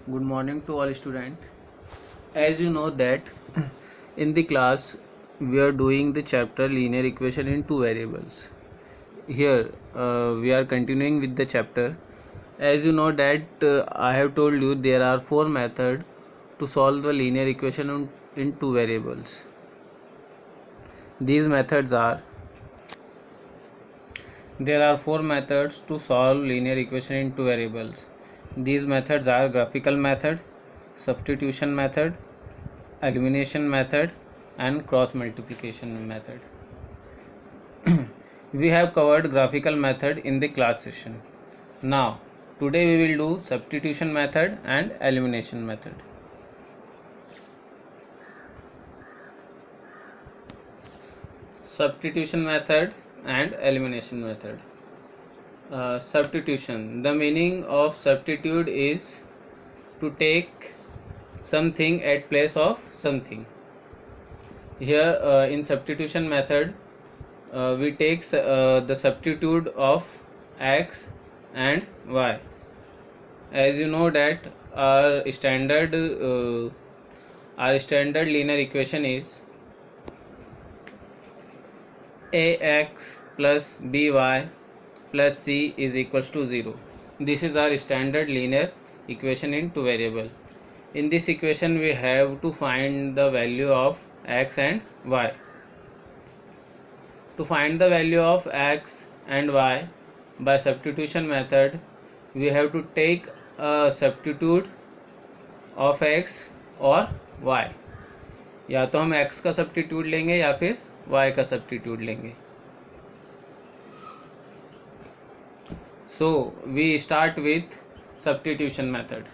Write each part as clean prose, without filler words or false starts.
Good morning to all students. As you know that in the class we are doing the chapter linear equation in two variables. Here we are continuing with the chapter. As you know that I have told you there are four methods to solve the linear equation in two variables. These methods are There are four methods to solve linear equation in two variables. These methods are graphical method, substitution method, elimination method and cross multiplication method. We have covered graphical method in the class session. Now today we will do substitution method and elimination method. Substitution method and elimination method. Substitution. The meaning of substitute is to take something at place of something. Here in substitution method we take the substitute of x and y. As you know that our standard linear equation is ax plus by plus c is equals to 0. This is our standard linear equation in two variable. In this equation we have to find the value of x and y. To find the value of x and y by substitution method we have to take a substitute of x और y. या तो हम x का substitute लेंगे या फिर y का substitute लेंगे. So we start with substitution method.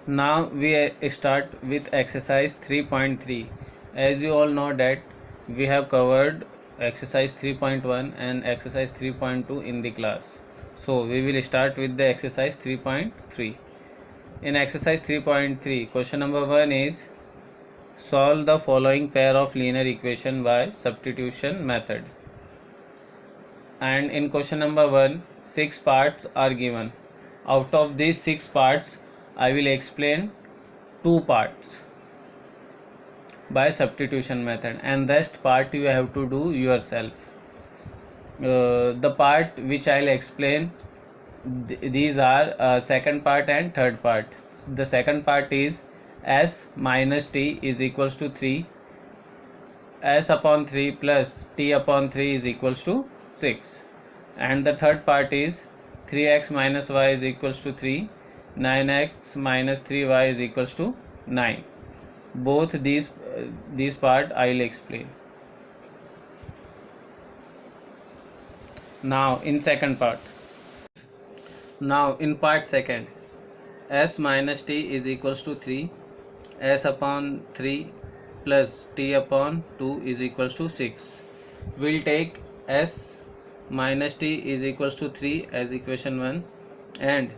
Now we start with exercise 3.3. As you all know that we have covered exercise 3.1 and exercise 3.2 in the class. So we will start with the exercise 3.3. In exercise 3.3, question number 1 is solve the following pair of linear equation by substitution method. And in question number 1, 6 parts are given. Out of these 6 parts, I will explain 2 parts by substitution method and rest part you have to do yourself. The part which I will explain, these are second part and third part. The second part is s minus t is equals to 3, s upon 3 plus t upon 3 is equals to 6, and the third part is 3x minus y is equals to 3, 9x minus 3y is equals to 9. Both these part I will explain. Now in second part. Now in part second, s minus t is equals to 3, s upon 3 plus t upon 2 is equals to 6. We'll take s minus t is equals to 3 as equation 1 and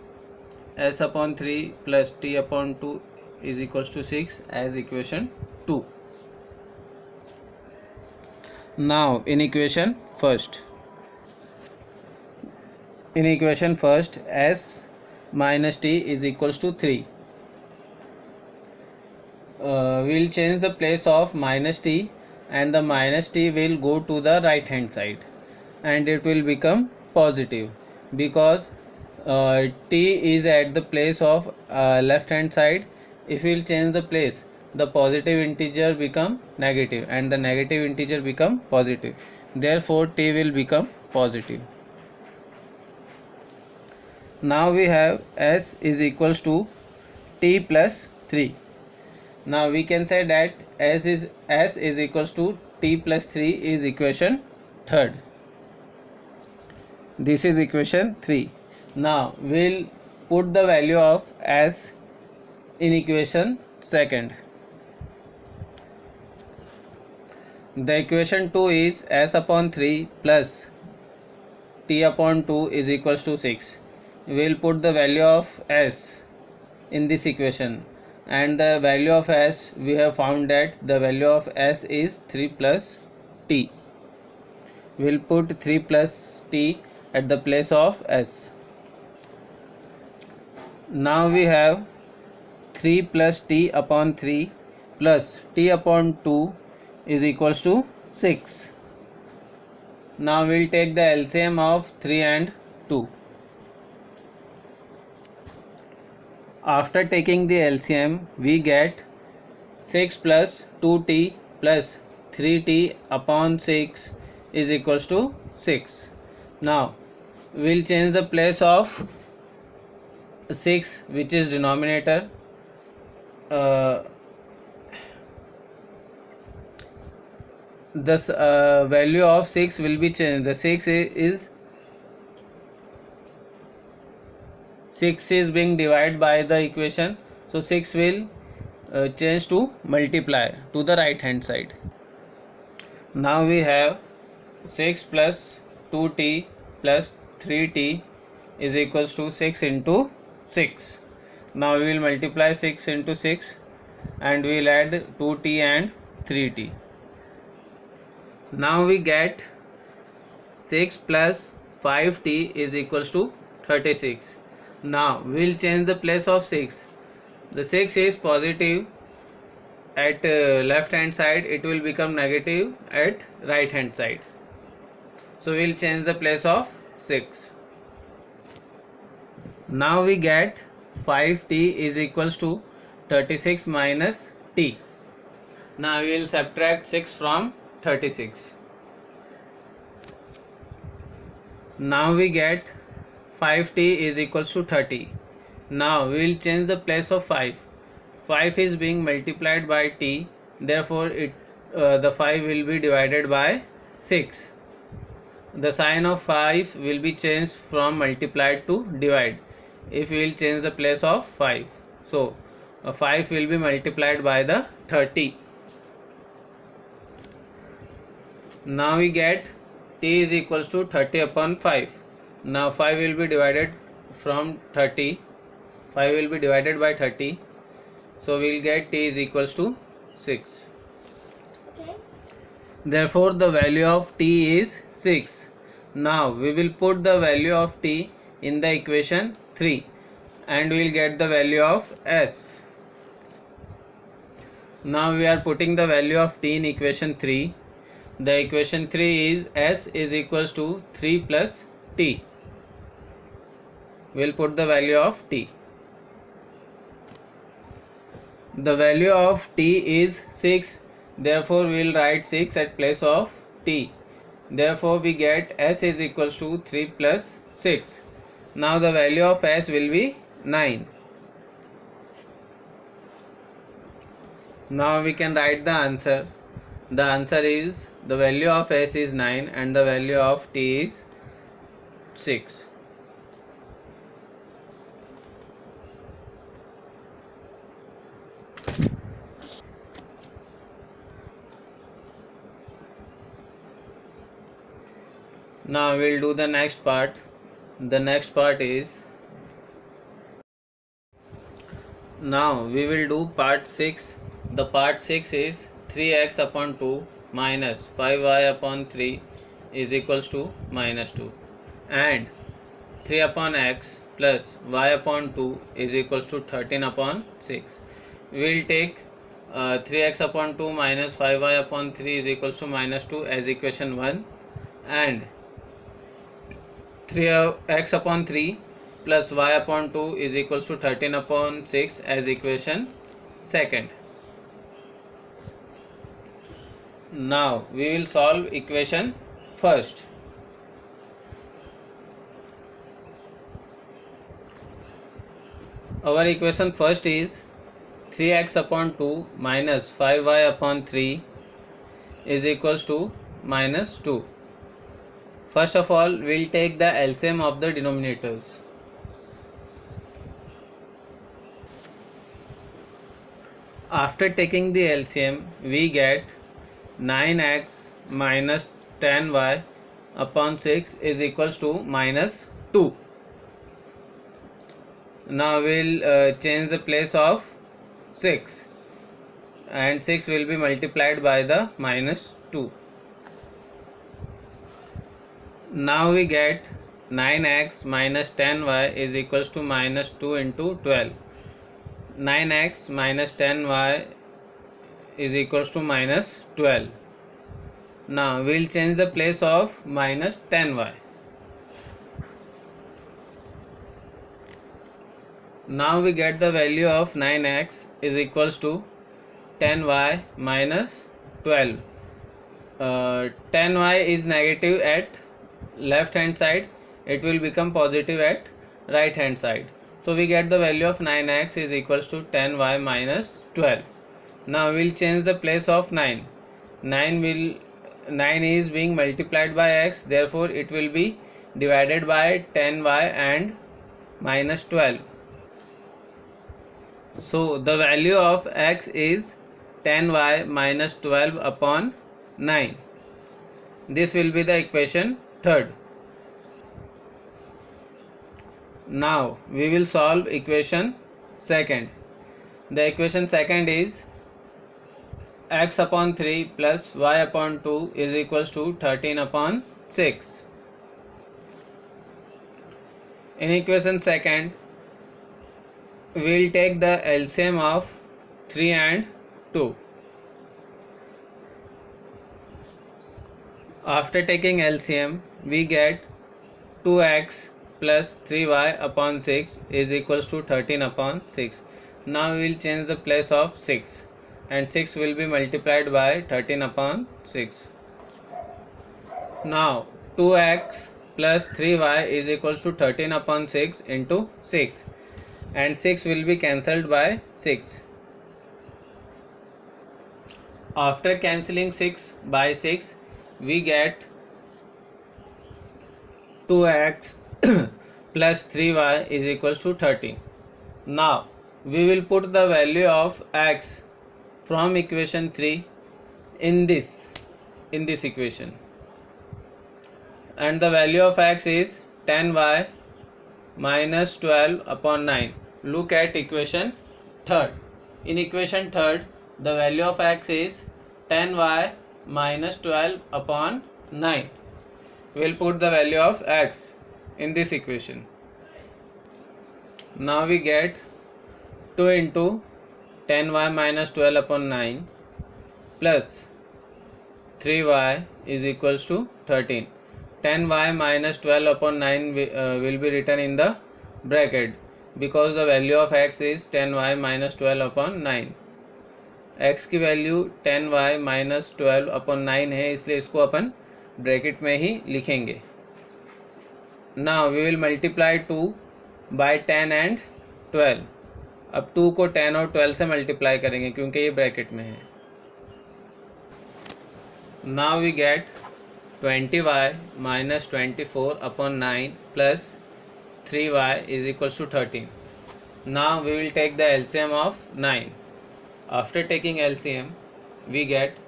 s upon 3 plus t upon 2 is equals to 6 as equation 2. Now in equation first, s minus t is equals to 3. We'll change the place of minus t and the minus t will go to the right hand side and it will become positive because t is at the place of left hand side. If we will change the place, the positive integer become negative and the negative integer become positive. Therefore t will become positive. Now we have s is equals to t plus 3. Now we can say that s is equals to t plus 3 is equation third. This is equation 3. Now we'll put the value of s in equation second. The equation 2 is s upon 3 plus t upon 2 is equals to 6. We'll put the value of s in this equation and the value of s, we have found that the value of s is 3 plus t. We'll put 3 plus t at the place of s. Now we have 3 plus t upon 3 plus t upon 2 is equals to 6. Now we will take the LCM of 3 and 2. After taking the LCM, we get 6 plus 2t plus 3t upon 6 is equals to 6. Now we will change the place of 6, which is denominator. This value of 6 will be changed. The 6 is being divided by the equation, so 6 will change to multiply to the right hand side. Now we have 6 plus 2t plus 3t is equals to 6 into 6. Now we will multiply 6 into 6 and we will add 2t and 3t. Now we get 6 plus 5t is equals to 36. Now we will change the place of 6. The 6 is positive at left hand side, it will become negative at right hand side. So we will change the place of 6. Now we get 5t is equals to 36 minus t. Now we will subtract 6 from 36. Now we get 5t is equals to 30. Now we will change the place of 5. 5 is being multiplied by t, therefore the 5 will be divided by 6. The sign of 5 will be changed from multiplied to divide if we will change the place of 5. So 5 will be multiplied by the 30. Now we get t is equals to 30 upon 5. Now 5 will be divided from 30. 5 will be divided by 30. So we will get t is equals to 6. Okay. Therefore the value of t is 6. Now we will put the value of t in the equation 3 and we will get the value of s. Now we are putting the value of t in equation 3. The equation 3 is s is equals to 3 plus t. We will put the value of t. The value of t is 6, therefore we will write 6 at place of t. Therefore we get s is equals to 3 plus 6. Now the value of s will be 9. Now we can write the answer. The answer is, the value of s is 9 and the value of t is 6. Now we will do the next part. The next part is, now we will do part 6. The part 6 is 3x upon 2 minus 5y upon 3 is equals to minus 2, and 3 upon x plus y upon 2 is equals to 13 upon 6. We will take 3x upon 2 minus 5y upon 3 is equals to minus 2 as equation 1, and 3x upon 3 plus y upon 2 is equals to 13 upon 6 as equation 2nd. Now we will solve equation 1st. Our equation 1st is 3x upon 2 minus 5y upon 3 is equals to minus 2. First of all, we will take the LCM of the denominators. After taking the LCM, we get 9x minus 10y upon 6 is equals to minus 2. Now we will change the place of 6 and 6 will be multiplied by the minus 2. Now we get 9x minus 10y is equals to minus 2 into 12. 9x minus 10y is equals to minus 12. Now we'll change the place of minus 10y. Now we get the value of 9x is equals to 10y minus 12. 10y is negative at left hand side, it will become positive at right hand side. So we get the value of 9x is equals to 10y minus 12. Now we'll change the place of 9. 9 is being multiplied by x, therefore it will be divided by 10y and minus 12. So the value of x is 10y minus 12 upon 9. This will be the equation third. Now we will solve equation second. The equation second is x upon 3 plus y upon 2 is equals to 13 upon 6. In equation second, we will take the LCM of 3 and 2. After taking LCM, we get 2x plus 3y upon 6 is equals to 13 upon 6. Now we will change the place of 6 and 6 will be multiplied by 13 upon 6. Now 2x plus 3y is equals to 13 upon 6 into 6, and 6 will be cancelled by 6. After cancelling 6 by 6, we get 2x plus 3y is equals to 13. Now we will put the value of x from equation 3 in this equation, and the value of x is 10y minus 12 upon 9. Look at equation third. In equation third, the value of x is 10y minus 12 upon 9. We will put the value of x in this equation. Now we get 2 into 10y minus 12 upon 9 plus 3y is equals to 13. 10y minus 12 upon 9 will be written in the bracket because the value of x is 10y minus 12 upon 9. x की value 10y minus 12 upon 9 है, इसलिए इसको अपन bracket में ही लिखेंगे. Now we will multiply 2 by 10 and 12. अब 2 को 10 और 12 से मल्टीप्लाई करेंगे क्योंकि ये ब्रैकेट में है. Now we get 20y minus 24 upon 9 plus 3y is equals to 13. Now we will take the LCM of 9. After taking LCM, we get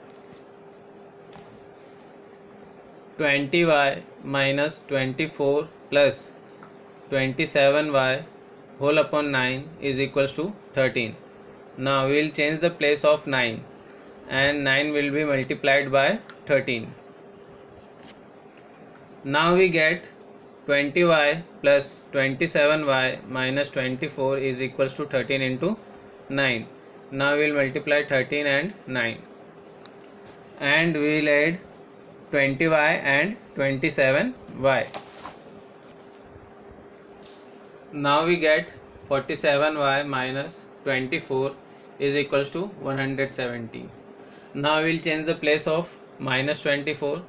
20y minus 24 plus 27y whole upon 9 is equals to 13. Now we will change the place of 9 and 9 will be multiplied by 13. Now we get 20y plus 27y minus 24 is equals to 13 into 9. Now we will multiply 13 and 9, and we will add 20y and 27y. Now we get 47y minus 24 is equals to 117. Now we will change the place of minus 24,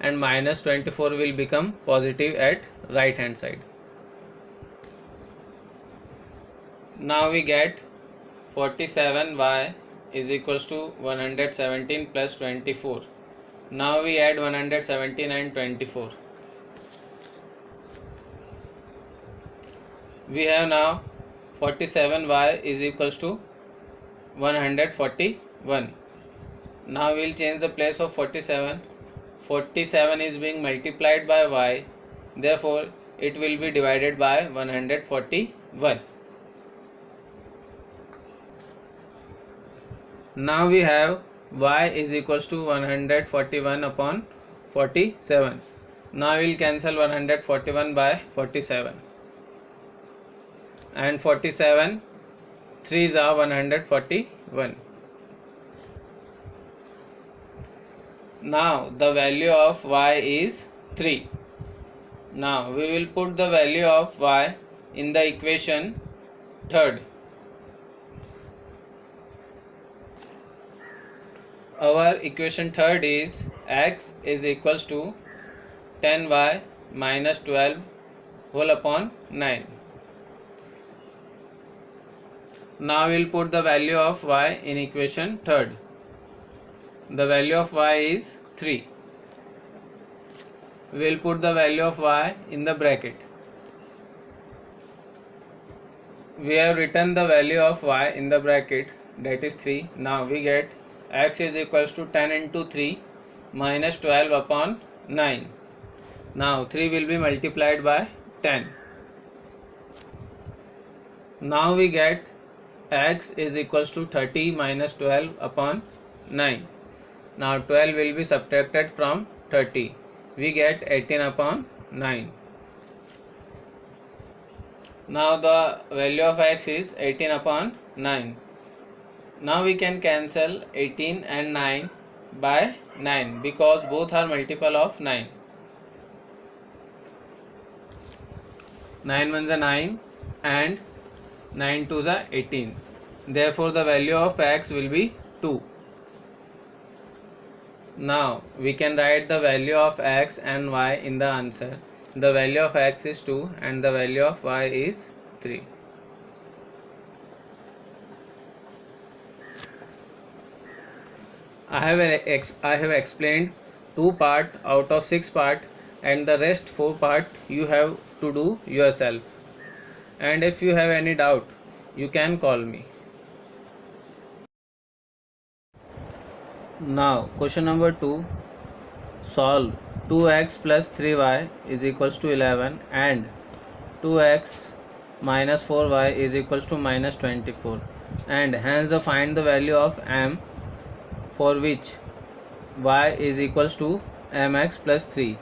and minus 24 will become positive at right hand side. Now we get 47y is equals to 117 plus 24. Now we add 117 and 24. We have now 47y is equals to 141. Now we will change the place of 47. 47 is being multiplied by y, therefore it will be divided by 141. Now we have y is equals to 141 upon 47. Now we will cancel 141 by 47, and 47 3s are 141. Now the value of y is 3. Now we will put the value of y in the equation third. Our equation third is x is equals to 10y minus 12 whole upon 9. Now we will put the value of y in equation third. The value of y is 3. We will put the value of y in the bracket. We have written the value of y in the bracket, that is 3. Now we get x is equals to 10 into 3 minus 12 upon 9. Now 3 will be multiplied by 10. Now we get x is equals to 30 minus 12 upon 9. Now 12 will be subtracted from 30. We get 18 upon 9. Now the value of x is 18 upon 9. Now we can cancel 18 and 9 by 9 because both are multiple of 9. 9 1s are 9 and 9 2s are 18. Therefore the value of x will be 2. Now we can write the value of x and y in the answer. The value of x is 2 and the value of y is 3. I have explained 2 part out of 6 part, and the rest 4 part you have to do yourself. And if you have any doubt, you can call me. Now question number 2. Solve 2x plus 3y is equals to 11 and 2x minus 4y is equals to minus 24, and hence find the value of m for which y is equals to mx plus 3.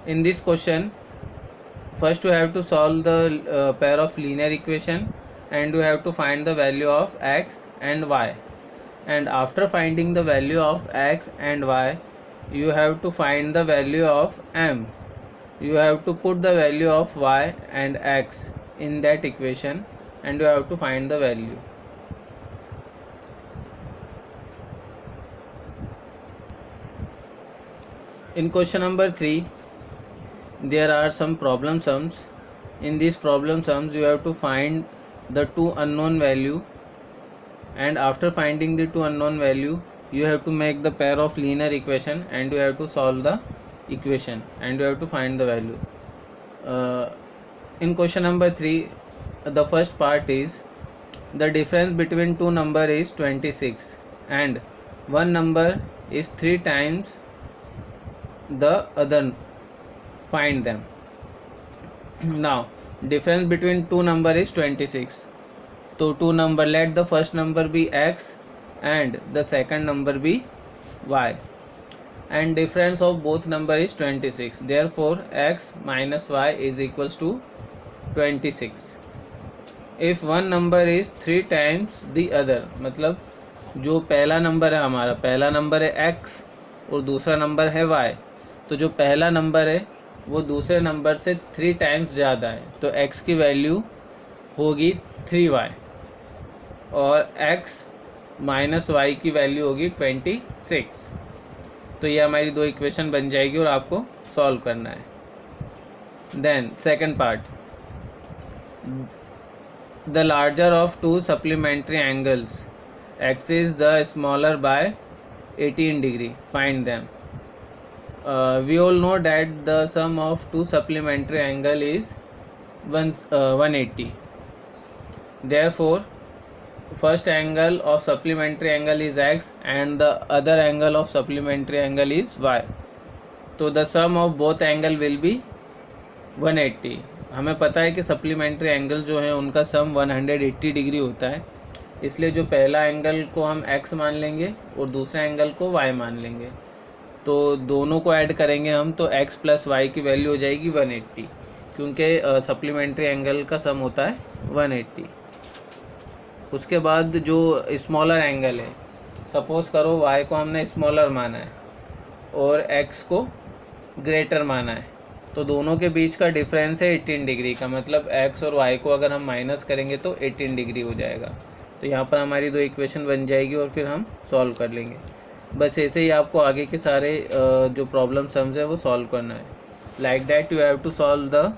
In this question, first you have to solve the pair of linear equation, and you have to find the value of x and y. And after finding the value of x and y, you have to find the value of m. You have to put the value of y and x in that equation, and you have to find the value. In question number 3, there are some problem sums. In these problem sums, you have to find the 2 unknown value, and after finding the 2 unknown value, you have to make the pair of linear equation, and you have to solve the equation, and you have to find the value. In question number 3, the first part is the difference between 2 number is 26 and one number is 3 times the other. Find them. Now difference between 2 number is 26. So 2 number, let the first number be x and the second number be y, and difference of both number is 26. Therefore x minus y is equals to 26. If one number is 3 times the other, मतलब जो पहला number है हमारा, पहला number है x और दूसरा number है y, तो जो पहला नंबर है वो दूसरे नंबर से 3 टाइम्स ज़्यादा है, तो x की वैल्यू होगी 3y और x माइनस वाई की वैल्यू होगी 26. तो ये हमारी 2 इक्वेशन बन जाएगी और आपको सॉल्व करना है. Then second part, the larger of 2 supplementary angles, x is the smaller by 18 degree, find them. We all know that the sum of 2 supplementary angle is 180. Therefore, first angle of supplementary angle is x and the other angle of supplementary angle is y. So the sum of both angle will be 180. हमें पता है कि supplementary angles जो हैं उनका sum 180 degree होता है, इसलिए जो पहला एंगल को हम x मान लेंगे और दूसरा एंगल को y मान लेंगे. तो तो दोनों को ऐड करेंगे हम, तो x प्लस वाई की वैल्यू हो जाएगी 180, क्योंकि सप्लीमेंट्री एंगल का सम होता है 180। उसके बाद जो स्मॉलर एंगल है, सपोज़ करो y को हमने स्मॉलर माना है और x को ग्रेटर माना है, तो दोनों के बीच का डिफरेंस है 18 डिग्री का, मतलब x और y को अगर हम माइनस करेंगे तो 18 डिग्री हो जाएगा। तो यहाँ पर हमारी दो इक्वेशन बन जाएगी और फिर हम सॉल्व कर लेंगे। बस ऐसे ही आपको आगे के सारे जो प्रॉब्लम सम्स है वो सॉल्व करना है। Like that you have to solve the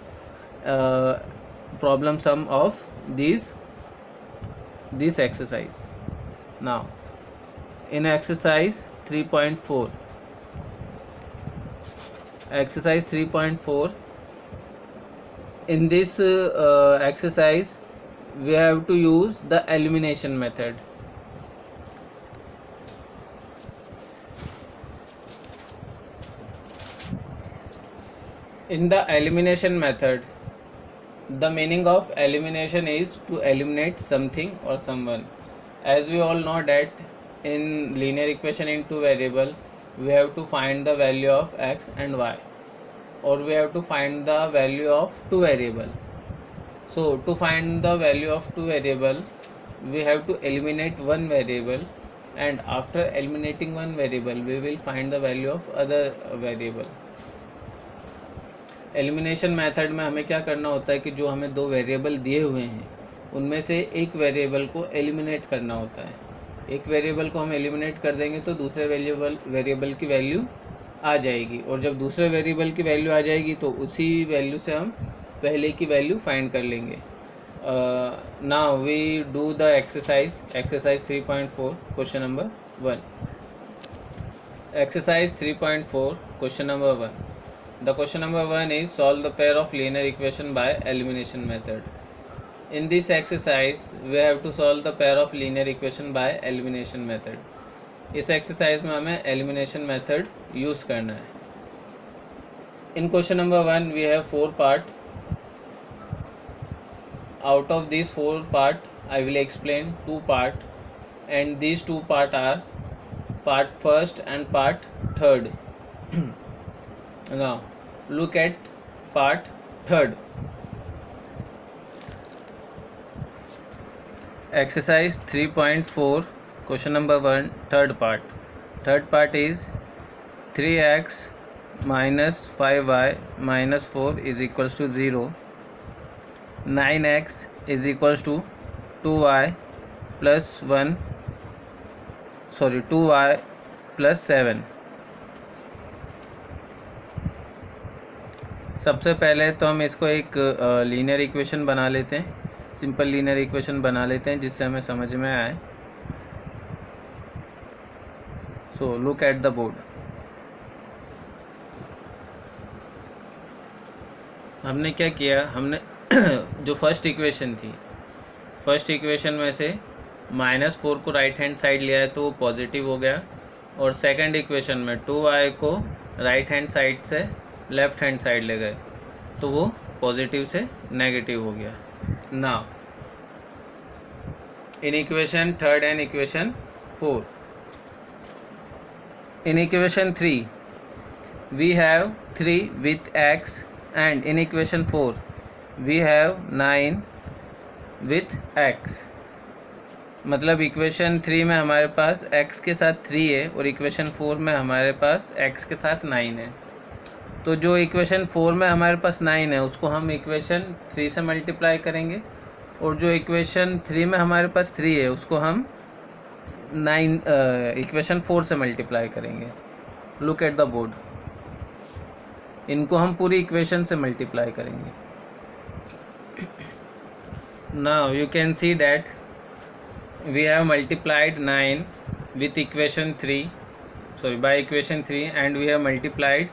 problem some of this exercise. Now in exercise 3.4, in this exercise we have to use the elimination method. In the elimination method, the meaning of elimination is to eliminate something or someone. As we all know that in linear equation in two variable, we have to find the value of x and y, or we have to find the value of two variable. So to find the value of two variable, we have to eliminate one variable, and after eliminating one variable, we will find the value of other variable. Elimination method में हमें क्या करना होता है कि जो हमें दो वेरिएबल दिए हुए हैं उनमें से एक वेरिएबल को एलिमिनेट करना होता है। एक वेरिएबल को हम एलिमिनेट कर देंगे तो दूसरे वेरिएबल की वैल्यू आ जाएगी, और जब दूसरे वेरिएबल की वैल्यू आ जाएगी तो उसी वैल्यू से हम पहले की वैल्यू फाइंड कर लेंगे। Now we do the exercise 3.4 question number 1। Exercise 3.4 question number 1. The question number 1 is solve the pair of linear equation by elimination method. In this exercise, we have to solve the pair of linear equation by elimination method. इस exercise में हमें elimination method use करना है. In question number 1, we have 4 part. Out of these 4 part, I will explain 2 part, and these 2 part are part first and part third. Now look at part third. Exercise 3.4 question number 1 third part. Third part is 3x minus 5y minus 4 is equals to 0. 9x is equals to 2y plus 2y plus 7. सबसे पहले तो हम इसको एक linear equation बना लेते हैं, simple linear equation बना लेते हैं जिससे हमें समझ में आए। So look at the board. हमने क्या किया, हमने जो फर्स्ट इक्वेशन थी, फर्स्ट इक्वेशन में से -4 को राइट हैंड साइड लिया है तो वो पॉजिटिव हो गया, और सेकंड इक्वेशन में 2y को राइट हैंड साइड से लेफ्ट हैंड साइड ले गए तो वो पॉजिटिव से नेगेटिव हो गया। Now in equation third and equation 4, in equation 3 we have 3 with x, and in equation 4 we have 9 with x। मतलब इक्वेशन 3 में हमारे पास x के साथ 3 है और इक्वेशन 4 में हमारे पास x के साथ 9 है। तो जो इक्वेशन 4 में हमारे पास 9 है उसको हम इक्वेशन 3 से मल्टीप्लाई करेंगे, और जो इक्वेशन 3 में हमारे पास 3 है उसको हम इक्वेशन 4 से मल्टीप्लाई करेंगे। लुक एट द बोर्ड, इनको हम पूरी इक्वेशन से मल्टीप्लाई करेंगे। Now you can see that we have multiplied 9 with equation 3 by equation 3, and we have multiplied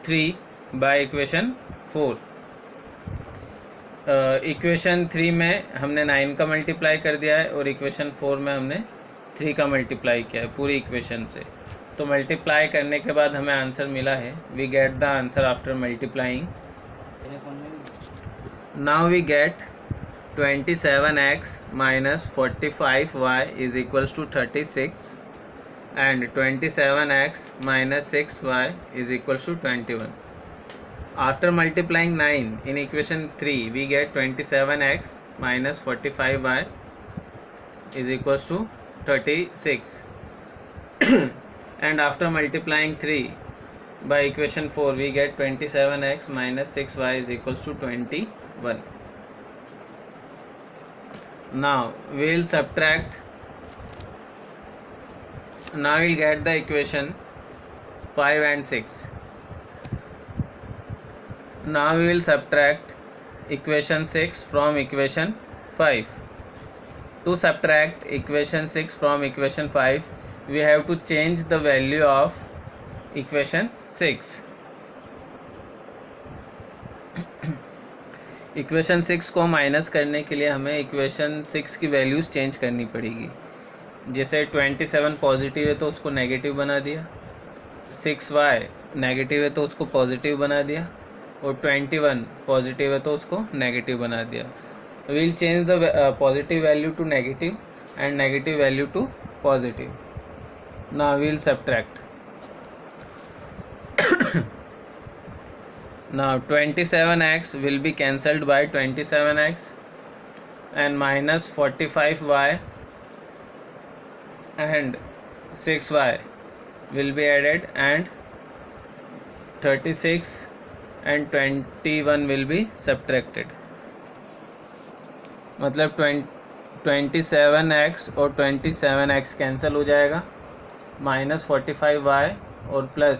3 by equation 4। Equation 3 में हमने 9 का मल्टीप्लाई कर दिया है और इक्वेशन 4 में हमने 3 का मल्टीप्लाई किया है पूरी इक्वेशन से। तो मल्टीप्लाई करने के बाद हमें आंसर मिला है, we get the answer after multiplying. Now we get 27x minus 45y is equals to 36, and 27x minus 6y is equals to 21. After multiplying 9 in equation 3, we get 27x minus 45y is equals to 36. And after multiplying 3 by equation 4, we get 27x minus 6y is equals to 21. Now we will subtract. Now we will get the equation 5 and 6. Now we will subtract equation 6 from equation 5. To subtract equation 6 from equation 5, we have to change the value of equation 6. Equation 6 को minus करने के लिए हमें equation 6 की values change करनी पड़ेगी. जैसे 27 positive है तो उसको नेगेटिव बना दिया, 6y नेगेटिव है तो उसको पॉजिटिव बना दिया, और 21 पॉजिटिव है तो उसको नेगेटिव बना दिया. We will change the positive value to negative and negative value to positive. Now we will subtract. Now 27x will be cancelled by 27x and minus 45y and 6y will be added and 36 and 21 will be subtracted. मतलब 27x और 27x cancel हो जाएगा, minus 45y और plus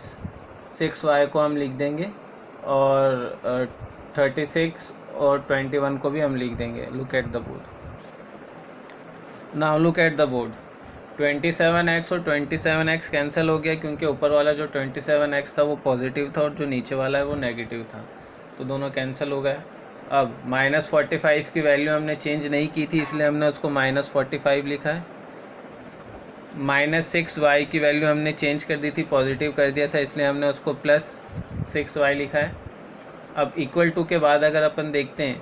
6y को हम लिख देंगे और 36 और 21 को भी हम लिख देंगे. Look at the board. Now look at the board. 27x और 27x कैंसिल हो गया क्योंकि ऊपर वाला जो 27x था वो पॉजिटिव था और जो नीचे वाला है वो नेगेटिव था, तो दोनों कैंसिल हो गए. अब माइनस 45 की वैल्यू हमने चेंज नहीं की थी इसलिए हमने उसको माइनस 45 लिखा है. माइनस 6y की वैल्यू हमने चेंज कर दी थी, पॉजिटिव कर दिया था इसलिए हमने उसको प्लस 6y लिखा है. अब इक्वल टू के बाद अगर अपन देखते हैं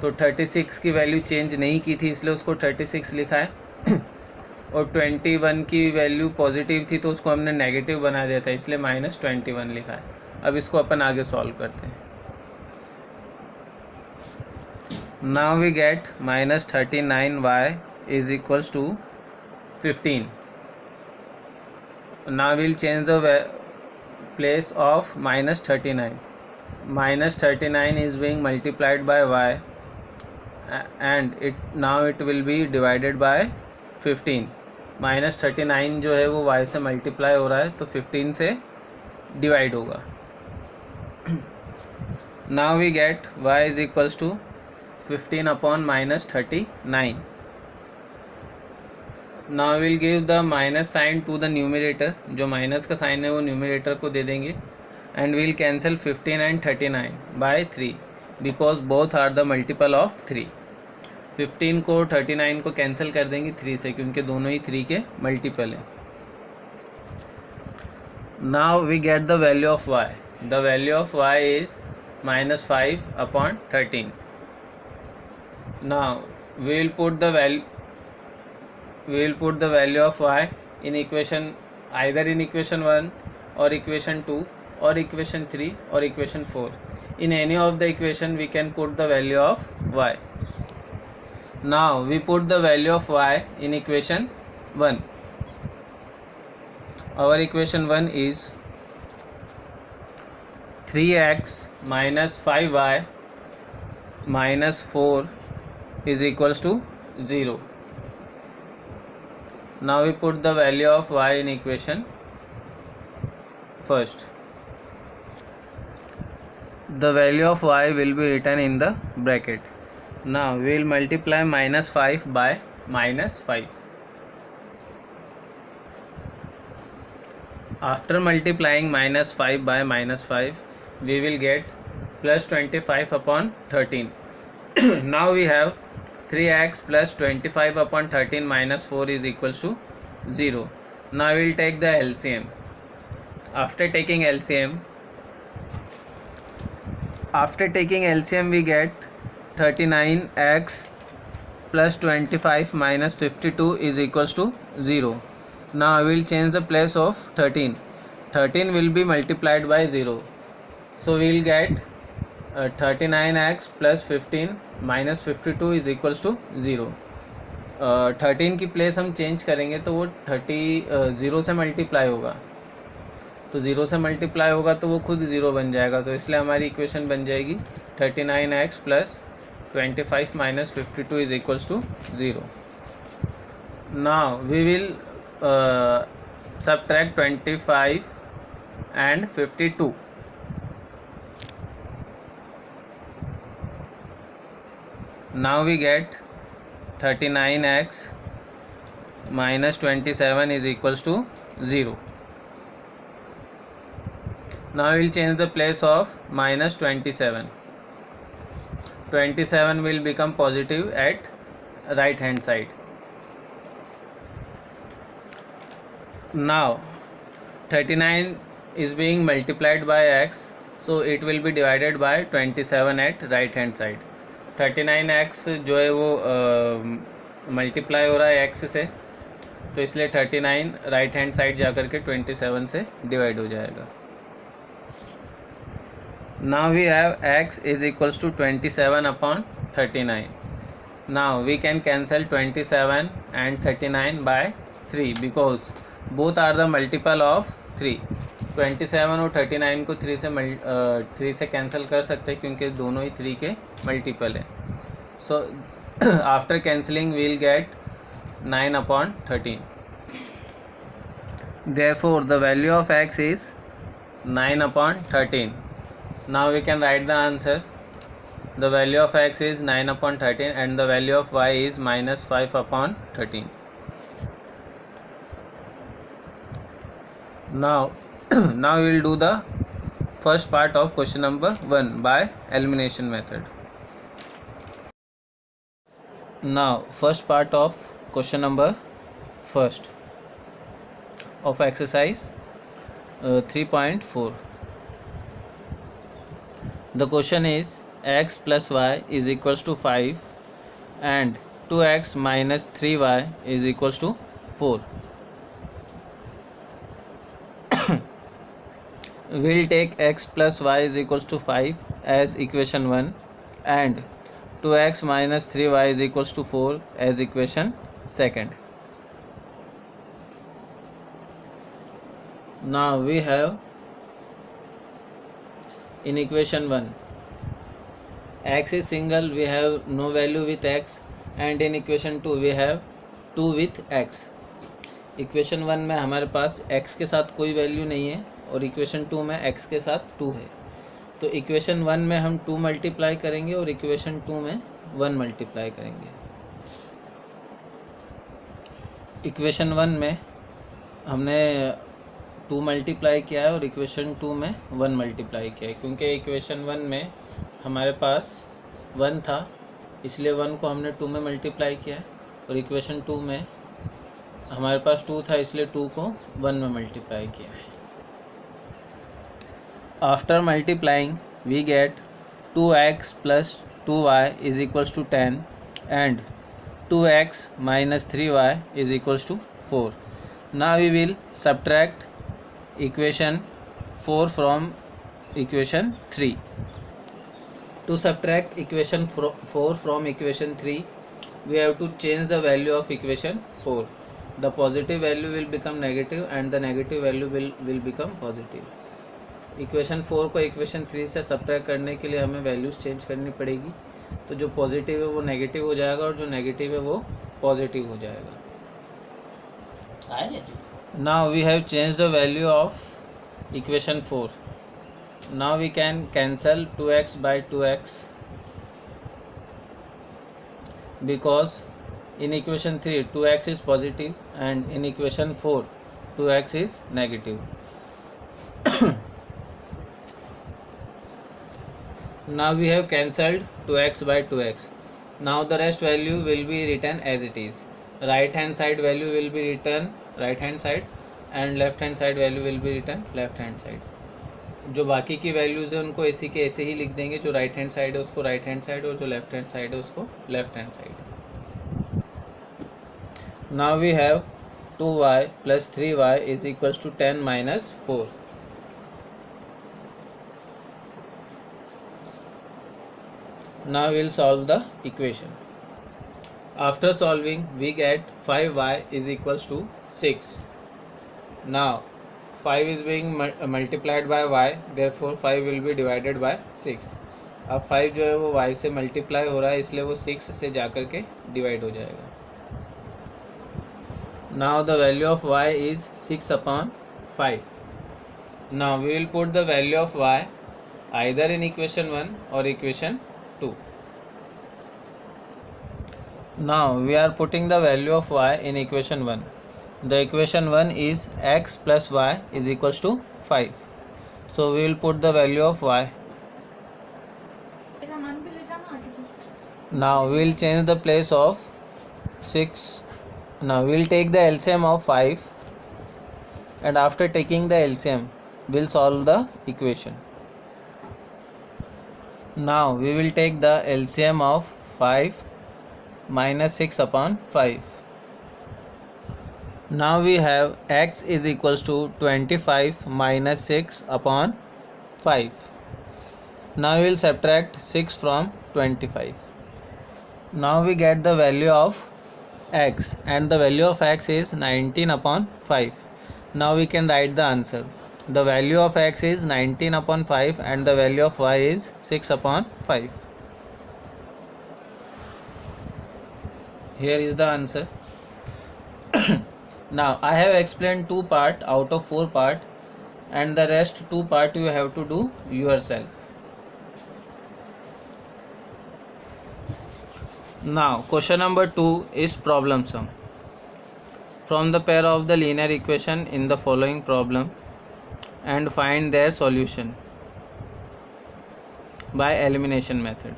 तो 36 की वैल्यू चेंज नहीं की थी इसलिए उसको 36 लिखा है, और 21 की वैल्यू पॉजिटिव थी तो उसको हमने नेगेटिव बना दिया था इसलिए माइनस 21 लिखा है. अब इसको अपन आगे सॉल्व करते हैं. Now we get minus 39y is equals to 15. Now we will change the place of minus 39. Minus 39 is being multiplied by y and now it will be divided by 15. Minus 39 जो है वो y से multiply हो रहा है तो 15 से divide होगा. Now we get y is equals to 15 upon minus 39. Now we will give the minus sign to the numerator. जो माइनस का साइन है वो न्यूमरेटर को दे देंगे and we will cancel 15 and 39 by 3 because both are the multiple of 3. 15 को 39 को cancel कर देंगे 3 से क्योंकि दोनों ही 3 के मल्टीपल हैं. Now we get the value of y. The value of y is minus 5 upon 13. Now we will put the value of y in equation, either in equation 1 or equation 2 or equation 3 or equation 4. In any of the equation we can put the value of y. Now we put the value of y in equation 1. Our equation 1 is 3x minus 5y minus 4 is equals to 0. Now we put the value of y in equation first. The value of y will be written in the bracket. Now we will multiply minus 5 by minus 5. After multiplying minus 5 by minus 5, we will get plus 25 upon 13. Now we have 3x plus 25 upon 13 minus 4 is equals to 0. Now we will take the LCM. After taking LCM we get 39x plus 25 minus 52 is equals to 0. Now I will change the place of 13. 13 will be multiplied by 0. So we will get 39x plus 15 minus 52 is equals to 0. 13 की place हम change करेंगे तो वो 0 से multiply होगा, तो 0 से multiply होगा तो वो खुद 0 बन जाएगा, तो इसलिए हमारी इक्वेशन बन जाएगी 39x plus 25 minus 52 is equals to 0. Now we will subtract 25 and 52. Now we get 39x minus 27 is equals to 0. Now we will change the place of minus 27. 27 will become positive at right hand side. Now 39 is being multiplied by x, so it will be divided by 27 at right hand side. 39x जो है वो multiply हो रहा है x से, तो इसलिए 39 right hand side जा कर के 27 से डिवाइड हो जाएगा. Now we have x is equals to 27 upon 39. Now we can cancel 27 and 39 by 3 because both are the multiple of 3. 27 और 39 को 3 से कैंसिल कर सकते हैं क्योंकि दोनों ही 3 के मल्टीपल है. So after cancelling we will get 9 upon 13. Therefore the value of x is 9 upon 13. Now we can write the answer. The value of x is 9 upon 13 and the value of y is minus 5 upon 13. Now we will do the first part of question number 1 by elimination method. Now first part of question number first of exercise 3.4. The question is x plus y is equals to 5 and 2x minus 3y is equals to 4. We'll take x plus y is equals to 5 as equation 1 and 2x minus 3y is equals to 4 as equation 2. Now we have in equation 1 x is single, we have no value with x, and in equation 2 we have 2 with x. Equation 1 में हमारे पास x के साथ कोई value नहीं है और equation 2 में x के साथ 2 है, तो इक्वेशन 1 में हम 2 मल्टीप्लाई करेंगे और इक्वेशन 2 में 1 मल्टीप्लाई करेंगे. इक्वेशन 1 में हमने 2 मल्टीप्लाई किया है और इक्वेशन 2 में 1 मल्टीप्लाई किया है, क्योंकि इक्वेशन 1 में हमारे पास 1 था इसलिए 1 को हमने 2 में मल्टीप्लाई किया है, और इक्वेशन 2 में हमारे पास 2 था इसलिए 2 को 1 में मल्टीप्लाई किया है. After multiplying we get 2x plus 2y is equals to 10 and 2x minus 3y is equals to 4. Now we will subtract equation 4 from equation 3. To subtract equation 4 from equation 3, we have to change the value of equation 4. The positive value will become negative and the negative value will become positive. Equation 4 को equation 3 से subtract करने के लिए हमें values change करनी पड़ेगी, तो जो पॉजिटिव है वो नेगेटिव हो जाएगा और जो नेगेटिव है वो पॉजिटिव हो जाएगा. Now we have change the value of equation 4. Now we can cancel 2x by 2x because in equation 3 2x is positive and in equation 4 2x is negative. Now we have cancelled 2x by 2x. Now the rest value will be written as it is. Right hand side value will be written right hand side and left hand side value will be written left hand side. जो बाकी की values है उनको ऐसे के ऐसे ही लिख देंगे, जो राइट हैंड साइड है उसको राइट हैंड साइड और जो लेफ्ट हैंड साइड है उसको left hand side. Now we have 2y plus 3y is equals to 10 minus 4. Now we will solve the equation. After solving, we get 5y is equals to 6. Now 5 is being multiplied by y, therefore 5 will be divided by 6. अब 5 जो है वो y से multiply हो रहा है, इसलिए वो 6 से जाकर के डिवाइड हो जाएगा. Now the value of y is 6 upon 5. Now we will put the value of y either in equation 1 or equation 2. Now we are putting the value of y in equation 1. The equation 1 is x plus y is equals to 5. So we will put the value of y. Now we will change the place of 6. Now we will take the LCM of 5, and after taking the LCM we will solve the equation. Now we will take the LCM of 5 minus 6 upon 5. Now we have x is equals to 25 minus 6 upon 5. Now we will subtract 6 from 25. Now we get the value of x, and the value of x is 19 upon 5. Now we can write the answer. The value of x is 19 upon 5 and the value of y is 6 upon 5. Here is the answer. Now I have explained 2 part out of 4 part, and the rest 2 part you have to do yourself. Now question number 2 is problem sum. From the pair of the linear equation in the following problem and find their solution by elimination method.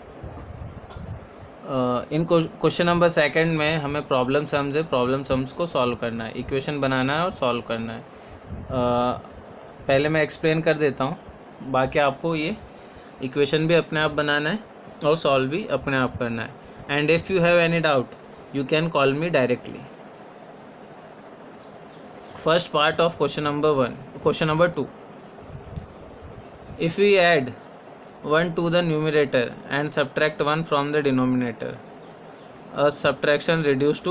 In question number second में हमें problem sums है, problem sums को solve करना है, equation बनाना है और solve करना है. पहले मैं एक्सप्लेन कर देता हूँ, बाकी आपको ये इक्वेशन भी अपने आप बनाना है और सॉल्व भी अपने आप करना है. And if you have any doubt you can call me directly. First part of question number 2. If we add 1 to the numerator and subtract 1 from the denominator, a fraction reduced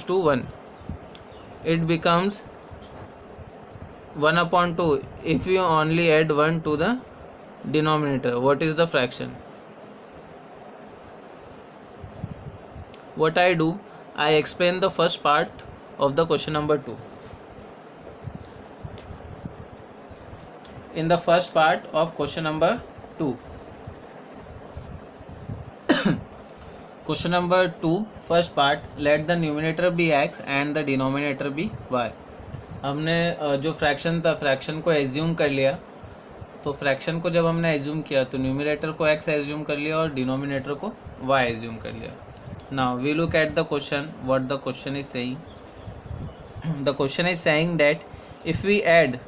to 1, it becomes 1 upon 2 if you only add 1 to the denominator. What is the fraction? What I do, I explain the first part of the question number 2. In the first part of question number 2, question number 2 first part, let the numerator be x and the denominator be y. हमने जो fraction था, fraction को assume कर लिया. तो fraction को जब हमने एज्यूम किया तो न्यूमरेटर को x एज्यूम कर लिया और डिनोमिनेटर को y एज्यूम कर लिया. Now we look at the question. What the question is saying. The question is saying that if we add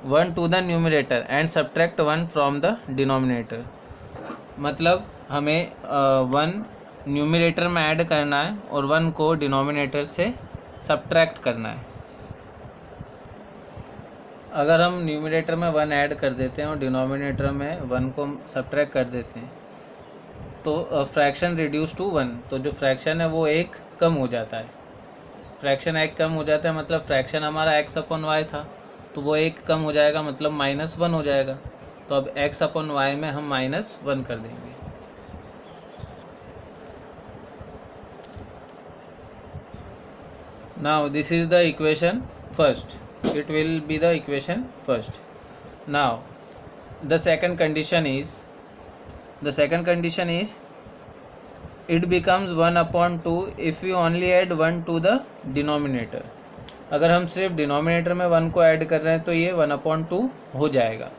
1 to the numerator and subtract 1 from the denominator, मतलब हमें 1 numerator में add करना है और 1 को denominator से सब्ट्रैक्ट करना है. अगर हम न्यूमरेटर में 1 ऐड कर देते हैं और डिनोमिनेटर में 1 को सब्ट्रैक्ट कर देते हैं तो फ्रैक्शन रिड्यूस टू 1, तो जो फ्रैक्शन है वो 1 कम हो जाता है. फ्रैक्शन 1 कम हो जाता है मतलब फ्रैक्शन हमारा x अपॉन y था तो वो 1 कम हो जाएगा मतलब -1 हो जाएगा. तो अब x अपॉन y में हम -1 कर देंगे. Now this is the equation first. It will be the equation first. Now the second condition is it becomes 1 upon 2 if you only add 1 to the denominator. अगर हम सिर्फ डिनोमिनेटर में 1 को add कर रहे हैं तो ये 1 अपॉन 2 हो जाएगा.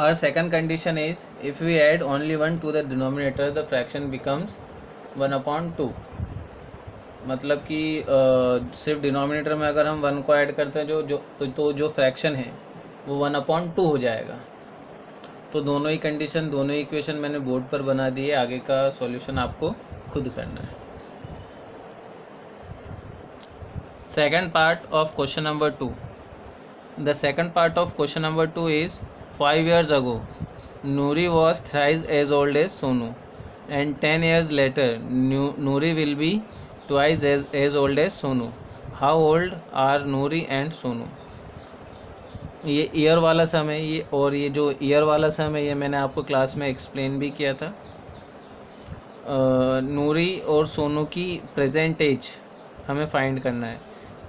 Our second condition is if we add only 1 to the denominator the fraction becomes 1 upon 2. मतलब कि सिर्फ डिनोमिनेटर में अगर हम 1 को ऐड करते हैं जो फ्रैक्शन है वो 1 अपॉन 2 हो जाएगा. तो दोनों ही कंडीशन, दोनों ही इक्वेशन मैंने बोर्ड पर बना दिए, आगे का सॉल्यूशन आपको खुद करना है। Second part of question number 2. The second part of question number 2 is 5 years ago, Noori was thrice as old as Sonu, and 10 years later, Noori will be twice as old as Sonu. How old are Noori and Sonu? ये year वाला समय, ये और ये जो year वाला समय ये मैंने आपको क्लास में एक्सप्लेन भी किया था। नूरी और सोनू की प्रेजेंट एज हमें फाइंड करना है,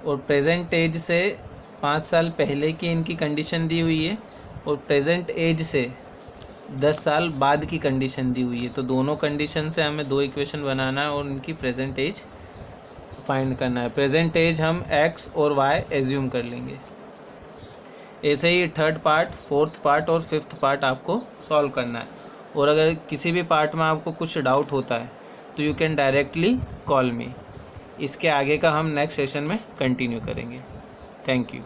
और प्रेजेंट एज से 5 साल पहले की इनकी कंडीशन दी हुई है, और प्रेजेंट एज से 10 साल बाद की कंडीशन दी हुई है। तो दोनों कंडीशन से हमें 2 इक्वेशन बनाना है और इनकी प्रेजेंट एज फाइंड करना है। प्रेजेंट एज हम x और y एज्यूम कर लेंगे। ऐसे ही थर्ड पार्ट, फोर्थ पार्ट और फिफ्थ पार्ट आपको सॉल्व करना है। और अगर किसी भी पार्ट में आपको कुछ डाउट होता है तो यू कैन डायरेक्टली कॉल मी। इसके आगे का हम नेक्स्ट सेशन में कंटिन्यू करेंगे। Thank you.